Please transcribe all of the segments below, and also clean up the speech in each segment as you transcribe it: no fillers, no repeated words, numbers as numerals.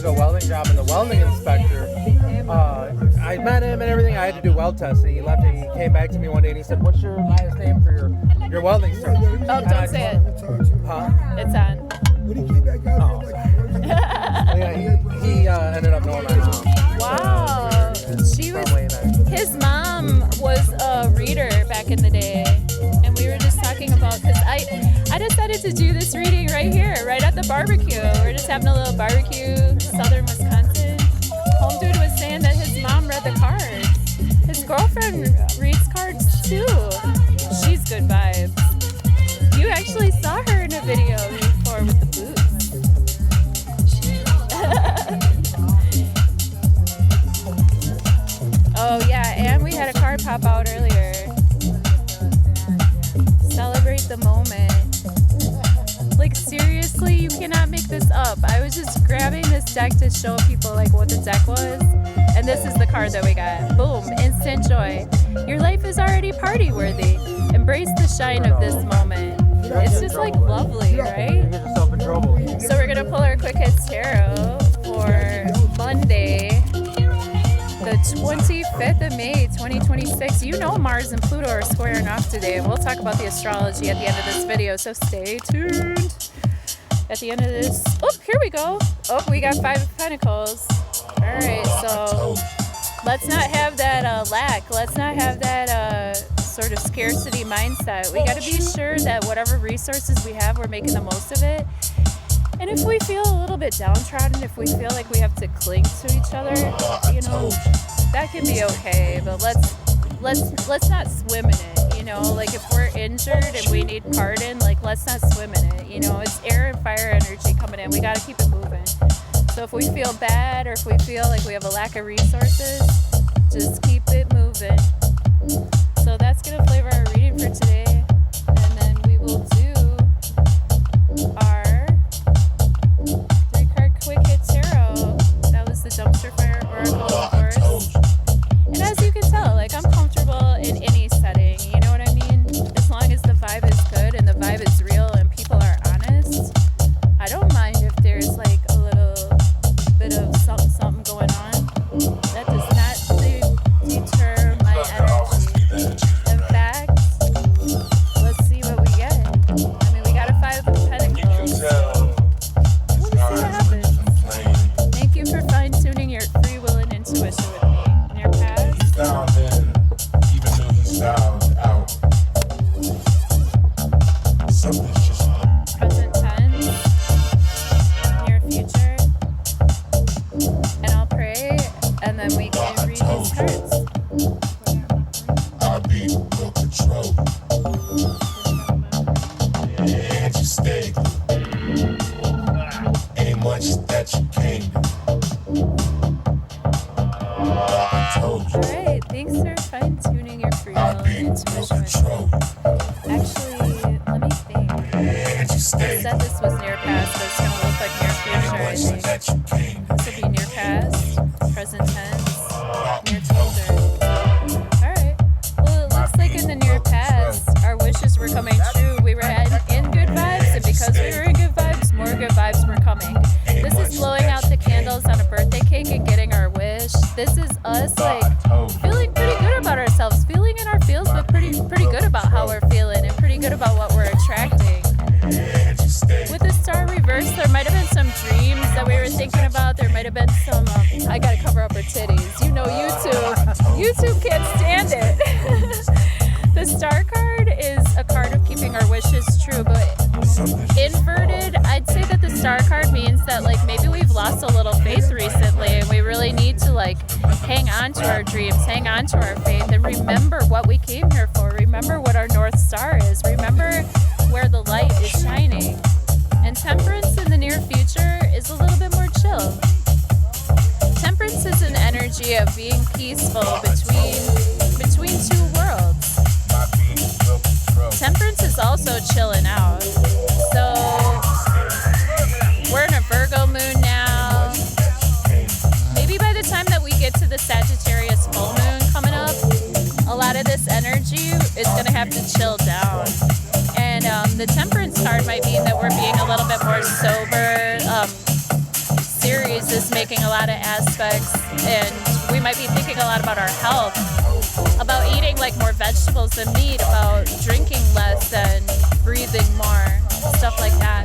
a welding job, and the welding inspector, I met him and everything. I had to do weld tests, and he left, and he came back to me one day, and he said, "What's your last name for your welding cert?" Oh, don't say it. Huh? It's on. He ended up knowing my mom. Wow. His mom was a reader back in the day, and we were just talking about, because I decided to do this reading right here, right at the barbecue. We're just having a little barbecue, southern Wisconsin. Home dude was saying that his mom read the cards. His girlfriend reads cards too. She's good vibes. You actually saw her in a video before with the boots. Oh yeah, and we had a card pop out earlier. Celebrate the moment. Like seriously, you cannot make this up. I was just grabbing this deck to show people like what the deck was, and this is the card that we got. Boom, instant joy. Your life is already party worthy. Embrace the shine of this moment. It's just like lovely, right? So we're gonna pull our Quick Hits Tarot for Monday, the 25th of May, 2026. You know Mars and Pluto are squaring off today. We'll talk about the astrology at the end of this video, so stay tuned. At the end of this, oh, here we go. Oh, we got 5 of Pentacles. All right, so let's not have that lack. Let's not have that sort of scarcity mindset. We got to be sure that whatever resources we have, we're making the most of it. And if we feel a little bit downtrodden, if we feel like we have to cling to each other, you know, that can be okay. But let's not swim in it. You know, like if we're injured and we need pardon, like let's not swim in it. You know, it's air and fire energy coming in. We got to keep it moving. So if we feel bad or if we feel like we have a lack of resources, just keep it moving. So that's gonna flavor our reading for today, and then we will do our 3-card Quick Hit Tarot. That was the Dumpster Fire Oracle, of course. And as you can tell, like I'm comfortable in any setting. You know what I mean? As long as the vibe is good and the vibe is real and people are honest, I don't mind if there's like a little bit of something going on. That does not deter my energy. In fact, let's see what we get. I mean, we got a 5 of Pentacles. We'll see what happens. Thank you for fine-tuning your free will and intuition with me. In your past, even though he styled out, something's just present tense, near future, and I'll pray, and then we can read these cards. I'll be no control. And you stay. Ain't much that you can't do. I told you. Alright, thanks for fine-tuning your free will I'll be and no intuition. control. Actually, let me think. And you I stay. said this was near past, but it's going to look like near future, I Ain't think. much that you can't do. This would be near past, present tense, near future. Alright. Well, it looks like in the near past, our wishes were coming true. We were in good vibes, and because we were in good vibes, more good vibes were coming. This is blowing out the candles on a birthday cake and getting our wish. This is us, like, feeling pretty good about ourselves, feeling in our feels, but pretty good about how we're feeling and pretty good about what we're attracting. With the star reverse, there might have been some dreams that we were thinking about. There might have been some, I gotta cover up her titties. You know, YouTube can't stand it. The star card is a card of keeping our wishes true, but inverted, I'd say that the star card means that like maybe we've lost a little faith recently and we really need to like hang on to our dreams, hang on to our faith, and remember what we came here for. Remember what our North Star is. Remember where the light is shining. And temperance in the near future is a little bit more chill. Temperance is an energy of being peaceful between two worlds. Temperance is also chilling out. So we're in a Virgo moon now. Maybe by the time that we get to the Sagittarius full moon coming up, a lot of this energy is going to have to chill down. And the temperance card might mean that we're being a little bit more sober, Ceres is making a lot of aspects, and we might be thinking a lot about our health, about eating like more vegetables than meat, about drinking less and breathing more, stuff like that.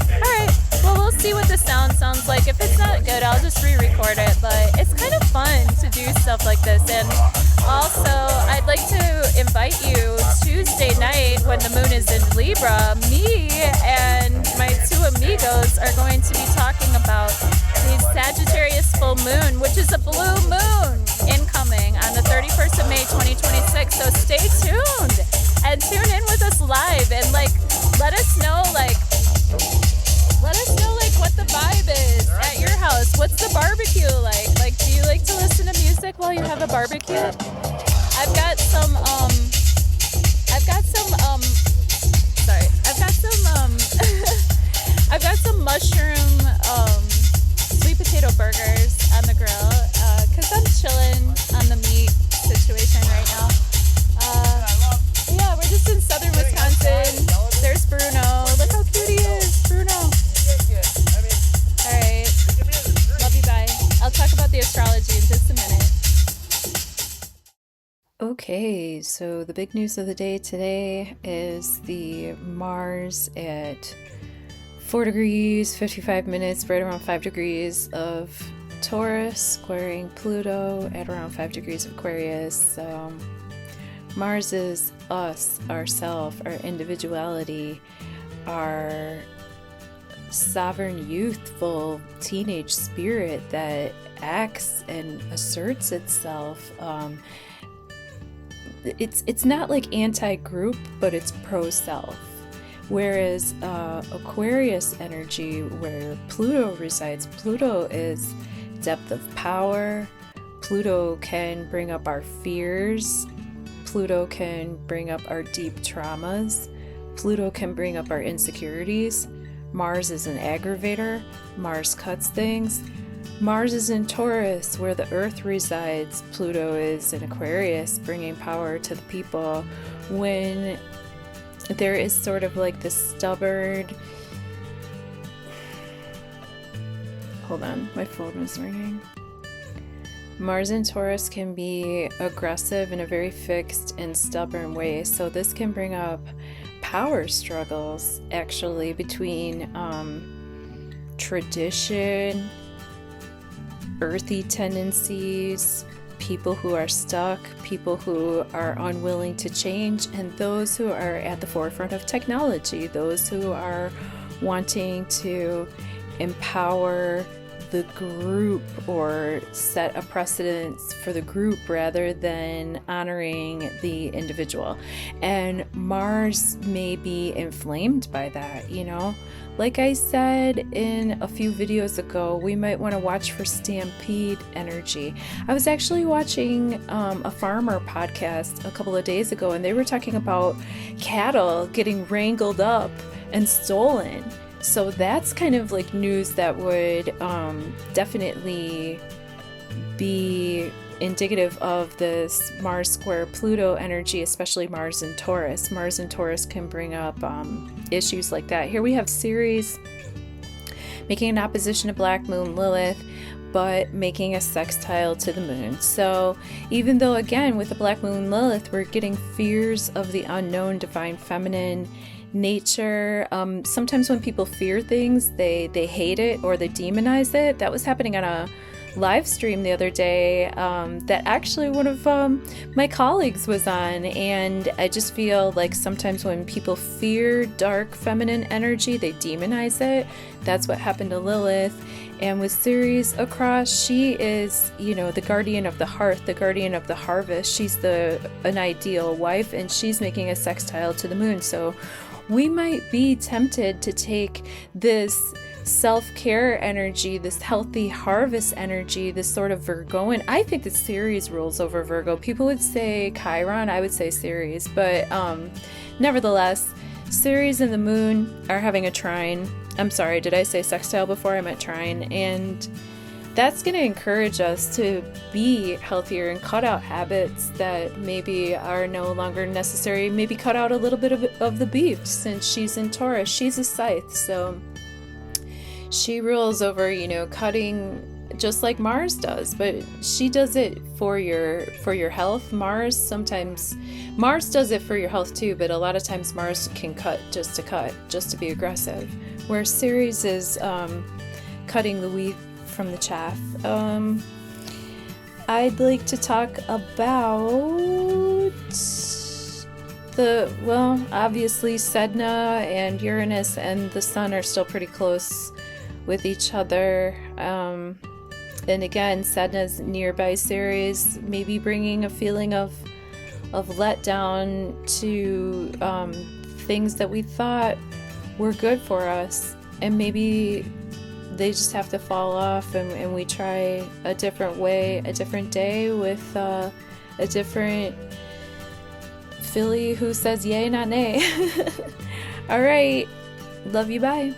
Alright, well, we'll see what the sound sounds like. If it's not good, I'll just re-record it, but it's kind of fun to do stuff like this. And also, I'd like to invite you Tuesday night when the moon is in Libra. Me and my two amigos are going to be talking about the Sagittarius full moon, which is a blue moon incoming on the 31st of May 2026. So stay tuned and tune in with us live and let us know what the vibe is at your house. What's the barbecue like? Like, do you like to listen to music while you have a barbecue? I've got some I've got some mushroom sweet potato burgers on the grill because I'm chilling on the meat situation right now. Yeah, we're just in southern Wisconsin. There's Bruno. Look how cute he is, Bruno. All right, love you, bye. I'll talk about the astrology in just a minute. Okay, so the big news of the day today is the Mars at 4 degrees, 55 minutes, right around 5 degrees of Taurus, squaring Pluto at around 5 degrees of Aquarius. So Mars is us, ourself, our individuality, our sovereign, youthful teenage spirit that acts and asserts itself. It's not like anti-group, but it's pro-self. Whereas Aquarius energy, where Pluto resides, Pluto is depth of power. Pluto can bring up our fears. Pluto can bring up our deep traumas. Pluto can bring up our insecurities. Mars is an aggravator. Mars cuts things. Mars is in Taurus, where the Earth resides. Pluto is in Aquarius, bringing power to the people. When there is sort of like this stubborn... Hold on, my phone was ringing. Mars in Taurus can be aggressive in a very fixed and stubborn way. So this can bring up power struggles, actually, between tradition, earthy tendencies, people who are stuck, people who are unwilling to change, and those who are at the forefront of technology, those who are wanting to empower the group or set a precedence for the group rather than honoring the individual. And Mars may be inflamed by that, you know? Like I said in a few videos ago, we might want to watch for stampede energy. I was actually watching a farmer podcast a couple of days ago, and they were talking about cattle getting wrangled up and stolen. So that's kind of like news that would definitely be indicative of this Mars square Pluto energy, especially Mars and Taurus. Mars and Taurus can bring up issues like that. Here we have Ceres making an opposition to Black Moon Lilith, but making a sextile to the moon. So even though, again, with the Black Moon Lilith, we're getting fears of the unknown, divine feminine nature. Sometimes when people fear things, they hate it or they demonize it. That was happening on a live stream the other day that actually one of my colleagues was on, and I just feel like sometimes when people fear dark feminine energy, they demonize it. That's what happened to Lilith. And with Ceres across, she is, you know, the guardian of the hearth, the guardian of the harvest. She's an ideal wife, and she's making a sextile to the moon. So we might be tempted to take this self-care energy, this healthy harvest energy, this sort of Virgoan. I think that Ceres rules over Virgo. People would say Chiron, I would say Ceres, but nevertheless, Ceres and the moon are having a trine. I'm sorry, did I say sextile before? I meant trine. And that's going to encourage us to be healthier and cut out habits that maybe are no longer necessary. Maybe cut out a little bit of the beef, since she's in Taurus. She's a scythe, so She rules over, cutting just like Mars does, but she does it for your health. Mars does it for your health too, but a lot of times Mars can cut, just to be aggressive, where Ceres is cutting the wheat from the chaff. I'd like to talk about obviously Sedna and Uranus and the Sun are still pretty close with each other. And again, Sedna's nearby Ceres, maybe bringing a feeling of letdown to things that we thought were good for us, and maybe they just have to fall off, and we try a different way, a different day with a different filly who says yay, not nay. All right, love you, bye.